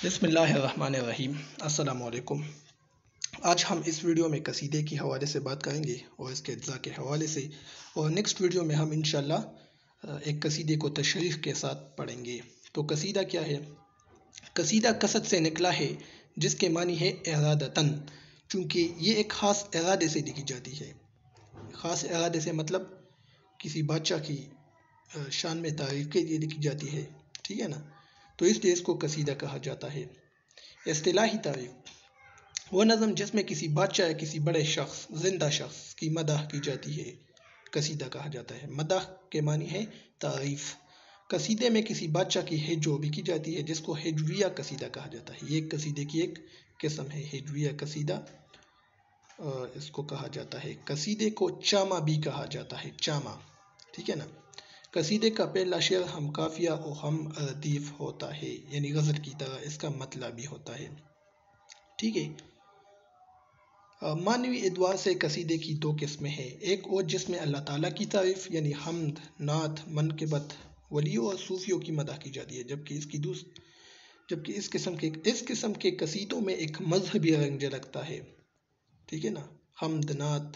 بسم اللہ الرحمن الرحیم۔ السلام علیکم۔ آج ہم اس ویڈیو میں قصیدے کے حوالے سے بات کریں گے اور اس کے اجزاء کے حوالے سے، اور نیکسٹ ویڈیو میں ہم انشاءاللہ ایک قصیدے کو تشریح کے ساتھ پڑھیں گے۔ تو قصیدہ کیا ہے؟ قصیدہ قصد سے نکلا ہے جس کے معنی ہے ارادتاً، چونکہ یہ ایک خاص ارادے سے لکھی جاتی ہے۔ خاص ارادے سے مطلب کسی بادشاہ کی شان میں تعریف کے لیے لکھی جاتی ہے، ٹھیک ہے نا؟ تو اس لیے اس کو قصیدہ کہا جاتا ہے۔ اصطلاحی تعریف: وہ نظم جس میں کسی بادشاہ یا کسی بڑے شخص، زندہ شخص کی مدح کی جاتی ہے، قصیدہ کہا جاتا ہے۔ مدح کے معنی ہے تعریف۔ قصیدے میں کسی بادشاہ کی ہجو بھی کی جاتی ہے جس کو ہجویہ قصیدہ کہا جاتا ہے۔ یہ ایک قصیدے کی ایک قسم ہے، ہجویہ قصیدہ اس کو کہا جاتا ہے۔ قصیدے کو چامہ بھی کہا جاتا ہے، چامہ، ٹھیک ہے نا؟ قصیدے کا پہلا شعر ہم قافیہ و ہم ردیف ہوتا ہے، یعنی غزل کی طرح اس کا مطلب بھی ہوتا ہے، ٹھیک ہے۔ معنوی اعتبار سے قصیدے کی دو قسمیں ہیں، ایک وہ جس میں اللہ تعالیٰ کی تعریف یعنی حمد، نعت، منقبت، ولیوں اور صوفیوں کی مدح کی جاتی ہے، جبکہ اس قسم کے قصیدوں میں ایک مذہبی رنگ جھلکتا ہے، ٹھیک ہے نا؟ حمد، نعت،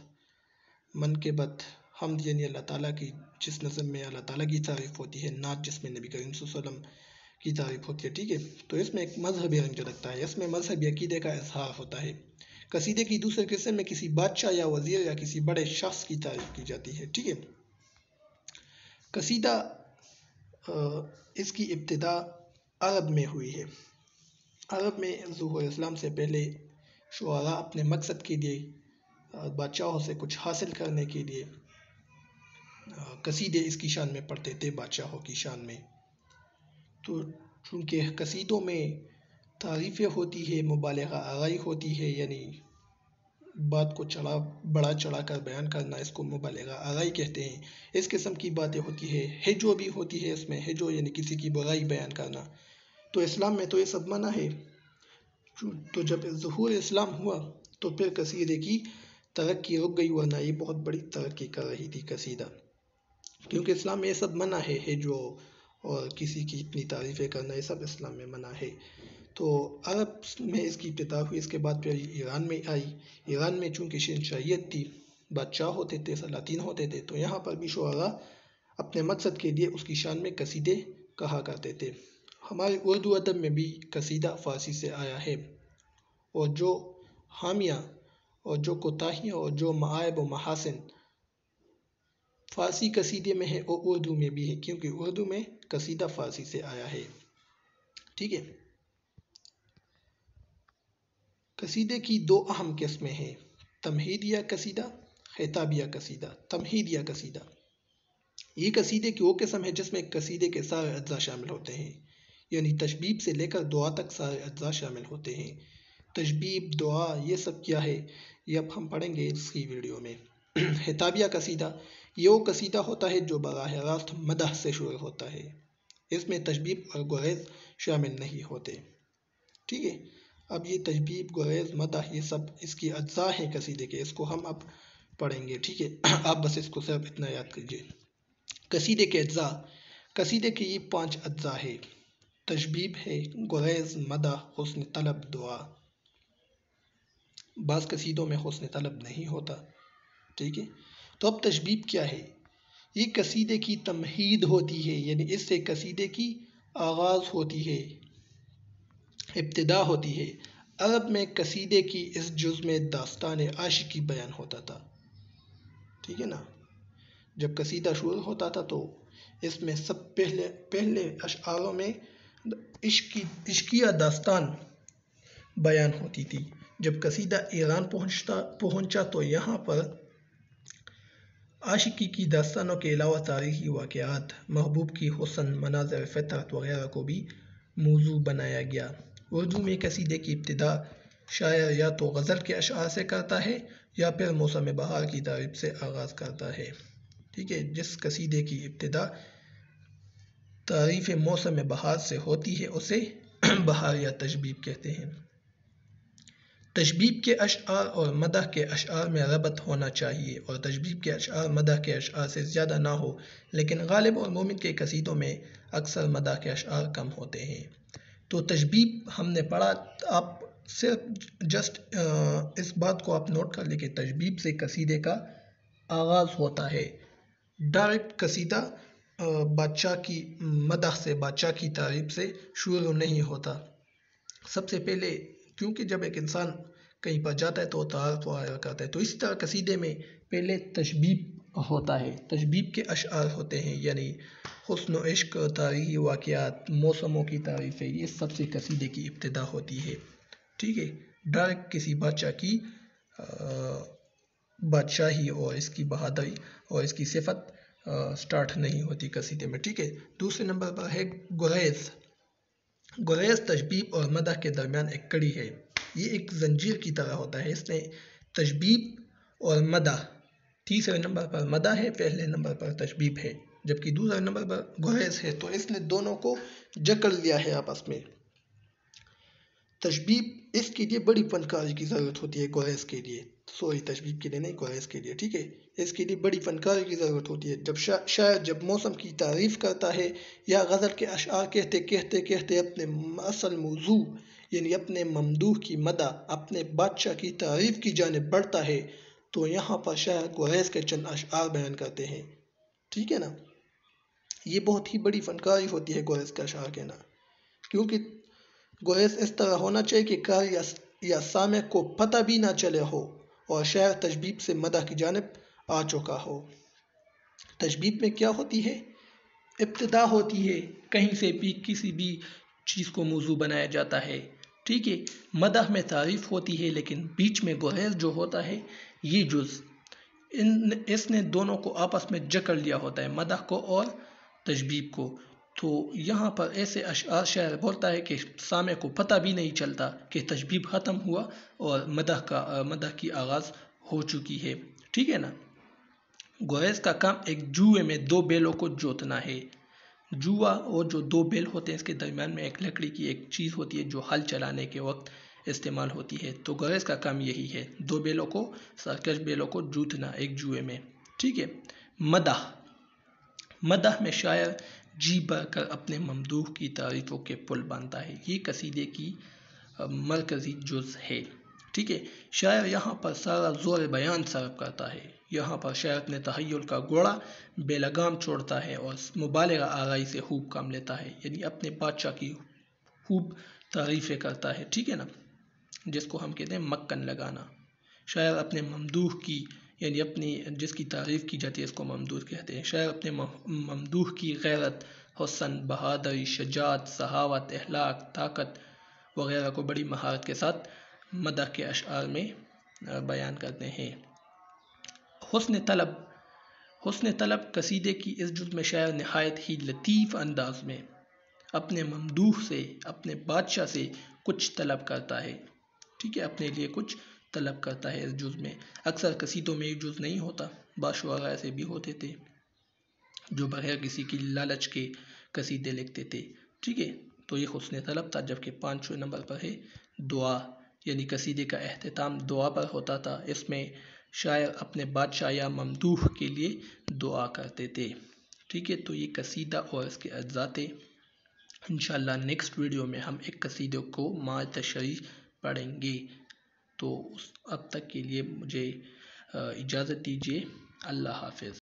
منقبت: حمد یعنی اللہ تعالیٰ کی، جس نظم میں اللہ تعالیٰ کی تعریف ہوتی ہے، نعت جس میں نبی کریم صلی اللہ علیہ وسلم کی تعریف ہوتی ہے، ٹھیک ہے؟ تو اس میں ایک مذہبی رنگ جھلکتا ہے، اس میں مذہبی عقیدے کا اظہار ہوتا ہے۔ قصیدے کی دوسرے قسم میں کسی بادشاہ یا وزیر یا کسی بڑے شخص کی تعریف کی جاتی ہے، ٹھیک ہے؟ قصیدہ اس کی ابتدا عرب میں ہوئی ہے۔ عرب میں ظہور اسلام سے پہلے شعراء اپنے مقصد کے لیے، بادشاہوں سے کچھ حاصل کرنے کے لیے قصیدے اس کی شان میں پڑھتے تھے، بادشاہوں کی شان میں۔ تو چونکہ قصیدوں میں تعریفیں ہوتی ہے، مبالغہ آرائی ہوتی ہے، یعنی بات کو بڑا چڑھا کر بیان کرنا، اس کو مبالغہ آرائی کہتے ہیں۔ اس قسم کی باتیں ہوتی ہے، ہجو بھی ہوتی ہے اس میں، ہجو یعنی کسی کی برائی بیان کرنا۔ تو اسلام میں تو یہ سب منع ہے۔ تو جب ظہور اسلام ہوا تو پھر قصیدے کی ترقی رک گئی، ورنہ یہ بہت بڑی ترقی کر رہی تھی قصیدہ، کیونکہ اسلام میں یہ سب منع ہے، ہجو اور کسی کی اتنی تعریفیں کرنا، یہ سب اسلام میں منع ہے۔ تو عرب میں اس کی ابتدا ہوئی، اس کے بعد پھر ایران میں آئی۔ ایران میں چونکہ شہنشاہیت تھی، بادشاہ ہوتے تھے، سلاطین ہوتے تھے، تو یہاں پر بھی شعراء اپنے مقصد کے لیے اس کی شان میں قصیدے کہا کرتے تھے۔ ہمارے اردو ادب میں بھی قصیدہ فارسی سے آیا ہے، اور جو حامیہ اور جو کوتاہیاں اور جو معائب و محاسن فارسی قصیدے میں ہے اور اردو میں بھی ہے، کیونکہ اردو میں قصیدہ فارسی سے آیا ہے، ٹھیک ہے۔ قصیدے کی دو اہم قسمیں ہیں، تمہیدیہ قصیدہ، خطابیہ قصیدہ۔ تمہیدیہ قصیدہ یہ قصیدے کی وہ قسم ہے جس میں قصیدے کے سارے اجزاء شامل ہوتے ہیں، یعنی تشبیب سے لے کر دعا تک سارے اجزاء شامل ہوتے ہیں۔ تشبیب، دعا، یہ سب کیا ہے یہ اب ہم پڑھیں گے اس کی ویڈیو میں۔ خطابیہ قصیدہ یہ وہ قصیدہ ہوتا ہے جو براہ راست مدح سے شروع ہوتا ہے، اس میں تشبیب اور گریز شامل نہیں ہوتے، ٹھیک ہے۔ اب یہ تشبیب، گریز، مدح یہ سب اس کی اجزاء ہیں قصیدے کے، اس کو ہم اب پڑھیں گے، ٹھیک ہے۔ آپ بس اس کو صرف اتنا یاد کیجیے۔ قصیدے کے اجزاء: قصیدے کے یہ 5 اجزاء ہے، تشبیب ہے، گریز، مدح، حسن طلب، دعا۔ بعض قصیدوں میں حسن طلب نہیں ہوتا، ٹھیک ہے۔ تو اب تشبیب کیا ہے؟ یہ قصیدے کی تمہید ہوتی ہے، یعنی اس سے قصیدے کی آغاز ہوتی ہے، ابتدا ہوتی ہے۔ عرب میں قصیدے کی اس جز میں داستان عاشقی بیان ہوتا تھا، ٹھیک ہے نا؟ جب قصیدہ شروع ہوتا تھا تو اس میں سب پہلے اشعاروں میں عشقیہ داستان بیان ہوتی تھی۔ جب قصیدہ ایران پہنچا تو یہاں پر عاشقی کی داستانوں کے علاوہ تاریخی واقعات، محبوب کی حسن، مناظر فطرت وغیرہ کو بھی موضوع بنایا گیا۔ اردو میں قصیدے کی ابتدا شاعر یا تو غزل کے اشعار سے کرتا ہے یا پھر موسم بہار کی تعریف سے آغاز کرتا ہے، ٹھیک ہے۔ جس قصیدے کی ابتدا تعریف موسم بہار سے ہوتی ہے اسے بہار یا تشبیب کہتے ہیں۔ تشبیب کے اشعار اور مدح کے اشعار میں ربط ہونا چاہیے، اور تشبیب کے اشعار مدح کے اشعار سے زیادہ نہ ہو، لیکن غالب اور مومن کے قصیدوں میں اکثر مدح کے اشعار کم ہوتے ہیں۔ تو تشبیب ہم نے پڑھا، آپ صرف جسٹ اس بات کو آپ نوٹ کر لیں کہ تشبیب سے قصیدے کا آغاز ہوتا ہے۔ ڈائریکٹ قصیدہ بادشاہ کی مدح سے، بادشاہ کی تعریف سے شروع نہیں ہوتا۔ سب سے پہلے کیونکہ جب ایک انسان کہیں پر جاتا ہے تو تعارف وغیرہ کرتا ہے، تو اسی طرح قصیدے میں پہلے تشبیب ہوتا ہے، تشبیب کے اشعار ہوتے ہیں، یعنی حسن و عشق، تاریخی واقعات، موسموں کی تعریفیں، یہ سب سے قصیدے کی ابتدا ہوتی ہے۔ ٹھیک ہے، ڈائریکٹ کسی بادشاہ کی بادشاہی اور اس کی بہادری اور اس کی صفت سٹارٹ نہیں ہوتی قصیدے میں۔ ٹھیک ہے، دوسرے نمبر پر ہے گریز۔ گریز تشبیب اور مدح کے درمیان ایک کڑی ہے، یہ ایک زنجیر کی طرح ہوتا ہے، اس میں تشبیب اور مدح، تیسرے نمبر پر مدح ہے، پہلے نمبر پر تشبیب ہے، جبکہ دوسرے نمبر پر گریز ہے، تو اس نے دونوں کو جکڑ لیا ہے آپس میں۔ تشبیب، اس کے لیے بڑی فنکاری کی ضرورت ہوتی ہے، گریز کے لیے، سوری تشبیب کے لیے نہیں، گریز کے لیے۔ ٹھیک ہے، اس کے لیے بڑی فنکاری کی ضرورت ہوتی ہے۔ جب شاعر جب موسم کی تعریف کرتا ہے یا غزل کے اشعار کہتے کہتے کہتے اپنے اصل موضوع یعنی اپنے ممدوح کی مدح، اپنے بادشاہ کی تعریف کی جانب بڑھتا ہے، تو یہاں پر شاعر گریز کے چند اشعار بیان کرتے ہیں۔ ٹھیک ہے نا، یہ بہت ہی بڑی فنکاری ہوتی ہے گریز کا اشعار کہنا، کیونکہ گریز اس طرح ہونا چاہیے کہ قاری یا سامع کو پتہ بھی نہ چلے ہو اور شاعر تشبیب سے مدح کی جانب آ چکا ہو۔ تشبیب میں کیا ہوتی ہے؟ ابتدا ہوتی ہے، کہیں سے بھی کسی بھی چیز کو موضوع بنایا جاتا ہے۔ ٹھیک ہے، مدح میں تعریف ہوتی ہے، لیکن بیچ میں گریز جو ہوتا ہے، یہ جز اس نے دونوں کو آپس میں جکڑ لیا ہوتا ہے، مدح کو اور تشبیب کو۔ تو یہاں پر ایسے اشعار شاعر بولتا ہے کہ سامع کو پتہ بھی نہیں چلتا کہ تشبیب ختم ہوا اور مدح کی آغاز ہو چکی ہے۔ ٹھیک ہے نا، گریز کا کام ایک جوئے میں دو بیلوں کو جوتنا ہے۔ جوا اور جو دو بیل ہوتے ہیں، اس کے درمیان میں ایک لکڑی کی ایک چیز ہوتی ہے جو ہل چلانے کے وقت استعمال ہوتی ہے، تو گریز کا کام یہی ہے، دو بیلوں کو، سرکش بیلوں کو جوتنا ایک جوئے میں۔ ٹھیک ہے، مدح میں شاعر جی بھر کر اپنے ممدوح کی تعریفوں کے پل باندھتا ہے، یہ قصیدے کی مرکزی جز ہے۔ ٹھیک ہے، شاعر یہاں پر سارا زور بیان صرف کرتا ہے، یہاں پر شاعر اپنے تخیل کا گھوڑا بے لگام چھوڑتا ہے اور مبالغہ آرائی سے خوب کام لیتا ہے، یعنی اپنے بادشاہ کی خوب تعریفیں کرتا ہے۔ ٹھیک ہے نا، جس کو ہم کہتے ہیں مکن لگانا۔ شاعر اپنے ممدوح کی، یعنی اپنی جس کی تعریف کی جاتی ہے، اس کو ممدوح کہتے ہیں۔ شاعر اپنے ممدوح کی غیرت، حسن، بہادری، شجاعت، سخاوت، اخلاق، طاقت وغیرہ کو بڑی مہارت کے ساتھ مدح کے اشعار میں بیان کرتے ہیں۔ حسن طلب قصیدے کی اس جز میں شاعر نہایت ہی لطیف انداز میں اپنے ممدوح سے، اپنے بادشاہ سے کچھ طلب کرتا ہے۔ ٹھیک ہے، اپنے لیے کچھ طلب کرتا ہے اس جز میں۔ اکثر قصیدوں میں ایک جز نہیں ہوتا، بعض شعراء ایسے بھی ہوتے تھے جو بغیر کسی کی لالچ کے قصیدے لکھتے تھے۔ ٹھیک ہے، تو یہ حسن طلب تھا، جبکہ 5ویں نمبر پر ہے دعا، یعنی قصیدے کا اختتام دعا پر ہوتا تھا، اس میں شاعر اپنے بادشاہ یا ممدوح کے لیے دعا کرتے تھے۔ ٹھیک ہے، تو یہ قصیدہ اور اس کے اجزاء تھے۔ انشاءاللہ نیکسٹ ویڈیو میں ہم ایک قصیدے کو مع تشریح پڑھیں گے، تو اب تک کے لیے مجھے اجازت دیجیے، اللہ حافظ۔